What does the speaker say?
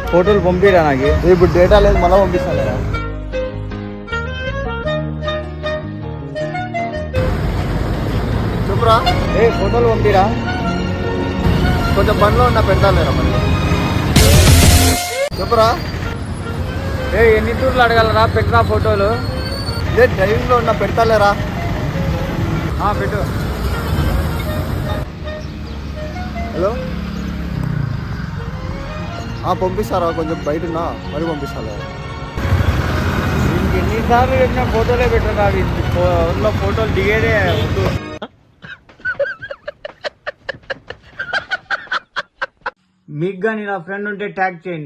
ఫోటోలు పంపిరా నాకు ఇప్పుడు డేటా లేదు మళ్ళీ పంపిస్తాను లేదా చెప్పురా ఫోటోలు పంపిరా కొంచెం పనిలో ఉన్నా పెడతాలేరా మళ్ళీ చెప్పురా ఎన్ని టూర్లు అడగలరా పెట్టరా ఫోటోలు డ్రైవింగ్ లో ఉన్నా పెడతాలేరా పెట్టు హలో పంపిస్తారా కొంచెం బయట ఉన్నా మరి పంపిస్తారా ఎన్నిసార్లు చెప్పినా ఫోటోలే పెట్టరా ఊళ్ళో ఫోటోలు దిగేదే వద్దు మీకు కానీ నా ఫ్రెండ్ ఉంటే ట్యాగ్ చేయండి.